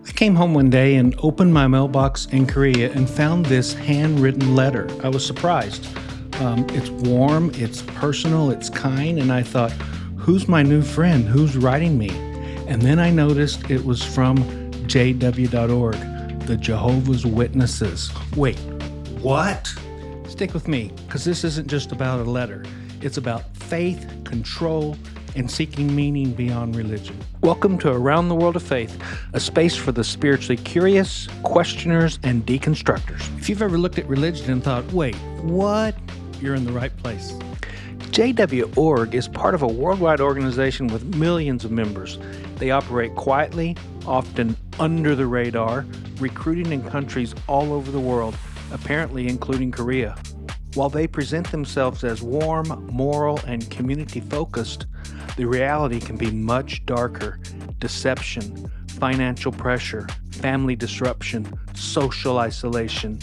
I came home one day and opened my mailbox in Korea and found this handwritten letter. I was surprised. It's warm, it's personal, it's kind, and I thought, who's my new friend? Who's writing me? And then I noticed it was from jw.org, the Jehovah's Witnesses. Wait, what? Stick with me, because this isn't just about a letter. It's about faith, control, and seeking meaning beyond religion. Welcome to Around the World of Faith, a space for the spiritually curious, questioners, and deconstructors. If you've ever looked at religion and thought, wait, what? You're in the right place. JW.org is part of a worldwide organization with millions of members. They operate quietly, often under the radar, recruiting in countries all over the world, apparently including Korea. While they present themselves as warm, moral, and community-focused, the reality can be much darker. Deception, financial pressure, family disruption, social isolation,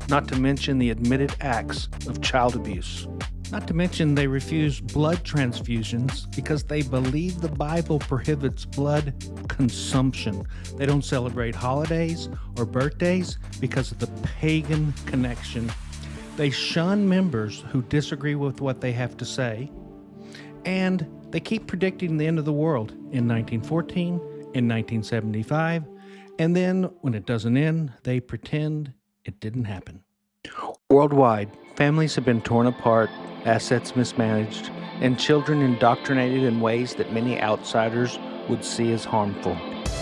not to mention the admitted acts of child abuse. Not to mention they refuse blood transfusions because they believe the Bible prohibits blood consumption. They don't celebrate holidays or birthdays because of the pagan connection. They shun members who disagree with what they have to say. And they keep predicting the end of the world in 1914, in 1975, and then when it doesn't end, they pretend it didn't happen. Worldwide, families have been torn apart, assets mismanaged, and children indoctrinated in ways that many outsiders would see as harmful.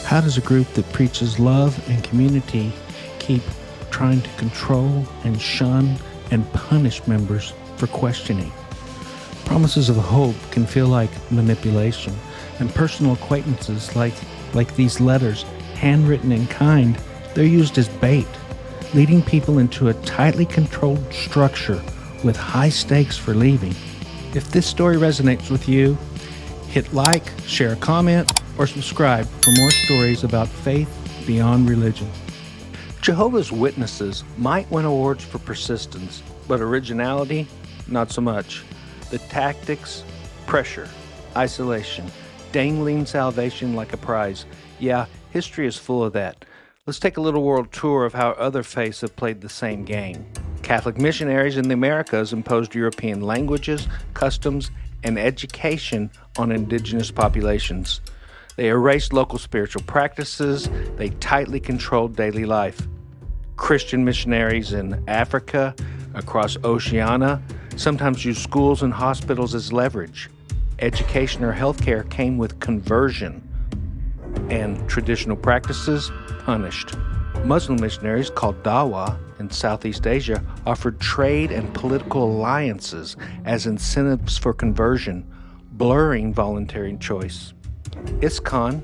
How does a group that preaches love and community keep trying to control and shun and punish members for questioning? Promises of hope can feel like manipulation, and personal acquaintances like these letters, handwritten and kind, they're used as bait, leading people into a tightly controlled structure with high stakes for leaving. If this story resonates with you, hit like, share a comment, or subscribe for more stories about faith beyond religion. Jehovah's Witnesses might win awards for persistence, but originality, not so much. The tactics, pressure, isolation, dangling salvation like a prize. Yeah, history is full of that. Let's take a little world tour of how other faiths have played the same game. Catholic missionaries in the Americas imposed European languages, customs, and education on indigenous populations. They erased local spiritual practices. They tightly controlled daily life. Christian missionaries in Africa, across Oceania, sometimes used schools and hospitals as leverage. Education or healthcare came with conversion, and traditional practices punished. Muslim missionaries called Dawah in Southeast Asia offered trade and political alliances as incentives for conversion, blurring voluntary choice. ISKCON,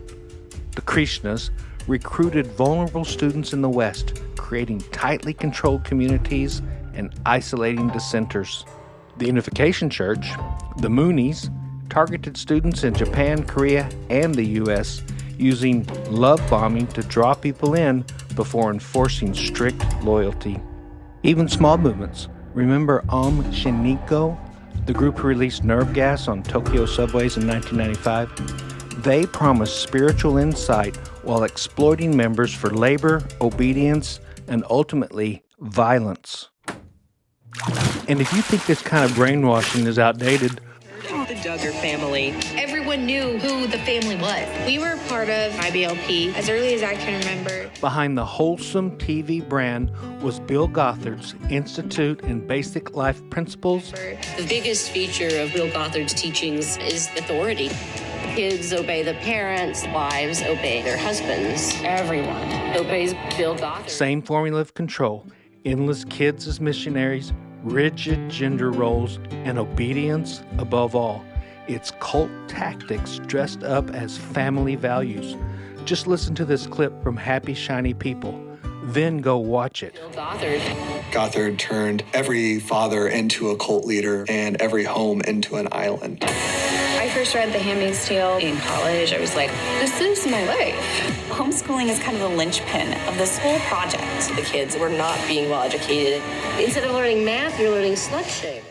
the Krishnas, recruited vulnerable students in the West, creating tightly controlled communities and isolating dissenters. The Unification Church, the Moonies, targeted students in Japan, Korea, and the U.S., using love bombing to draw people in before enforcing strict loyalty. Even small movements. Remember Shiniko, the group who released nerve gas on Tokyo subways in 1995? They promised spiritual insight while exploiting members for labor, obedience, and ultimately violence. And if you think this kind of brainwashing is outdated, the Duggar family. Everyone knew who the family was. We were part of IBLP as early as I can remember. Behind the wholesome TV brand was Bill Gothard's Institute in Basic Life Principles. The biggest feature of Bill Gothard's teachings is authority. Kids obey the parents, wives obey their husbands. Everyone obeys Bill Gothard. Same formula of control. Endless kids as missionaries, rigid gender roles, and obedience above all. It's cult tactics dressed up as family values. Just listen to this clip from Happy Shiny People, then go watch it. Gothard turned every father into a cult leader and every home into an island. I first read The Handmaid's Tale in college. I was like, this is my life. Homeschooling is kind of the linchpin of this whole project. The kids were not being well educated. Instead of learning math, you're learning slut shaming.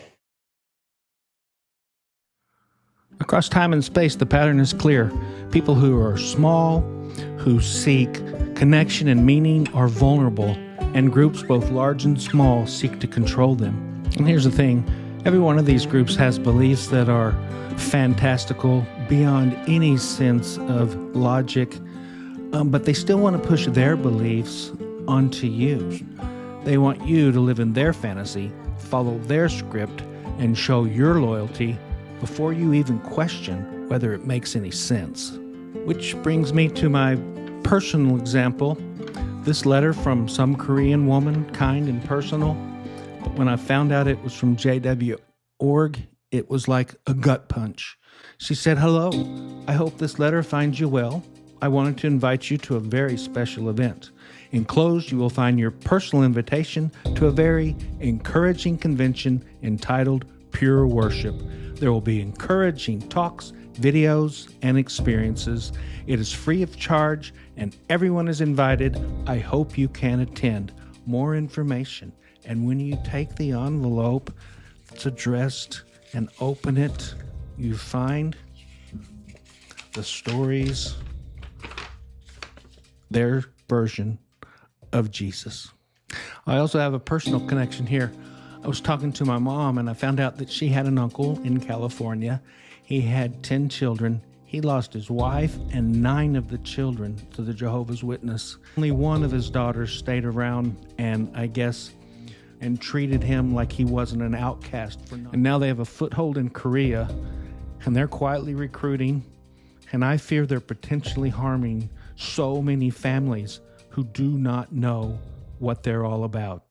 Across time and space, the pattern is clear. People who are small, who seek Connection and meaning are vulnerable, and groups both large and small seek to control them. And here's the thing, every one of these groups has beliefs that are fantastical, beyond any sense of logic, but they still want to push their beliefs onto you. They want you to live in their fantasy, follow their script, and show your loyalty before you even question whether it makes any sense. Which brings me to my personal example. This letter from some Korean woman, kind and personal, but when I found out it was from JW.org, it was like a gut punch. She said, "Hello, I hope this letter finds you well. I wanted to invite you to a very special event. Enclosed, you will find your personal invitation to a very encouraging convention entitled Pure Worship. There will be encouraging talks, videos, and experiences. It is free of charge, and everyone is invited. I hope you can attend. More information." And when you take the envelope that's addressed and open it, you find the stories, their version of Jesus. I also have a personal connection here. I was talking to my mom, and I found out that she had an uncle in California. He had 10 children. He lost his wife and 9 of the children to the Jehovah's Witness. Only one of his daughters stayed around and treated him like he wasn't an outcast. And now they have a foothold in Korea, and they're quietly recruiting, and I fear they're potentially harming so many families who do not know what they're all about.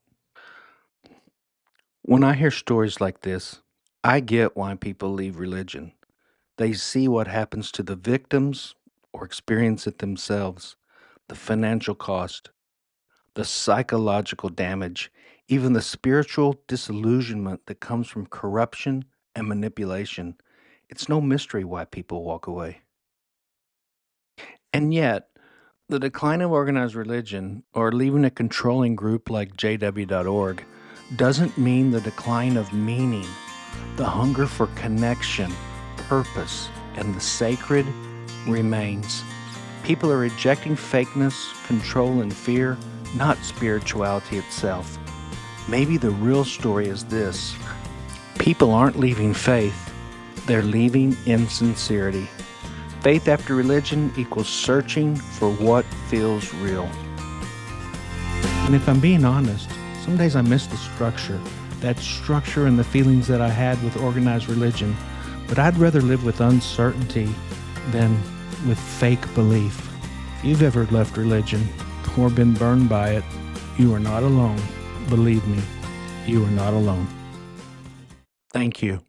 When I hear stories like this, I get why people leave religion. They see what happens to the victims or experience it themselves, the financial cost, the psychological damage, even the spiritual disillusionment that comes from corruption and manipulation. It's no mystery why people walk away. And yet, the decline of organized religion, or leaving a controlling group like JW.org, doesn't mean the decline of meaning. The hunger for connection, purpose, and the sacred remains. People are rejecting fakeness, control, and fear, not spirituality itself. Maybe the real story is this: people aren't leaving faith, they're leaving insincerity. Faith after religion equals searching for what feels real. And if I'm being honest, some days I miss the structure, that structure and the feelings that I had with organized religion. But I'd rather live with uncertainty than with fake belief. If you've ever left religion or been burned by it, you are not alone. Believe me, you are not alone. Thank you.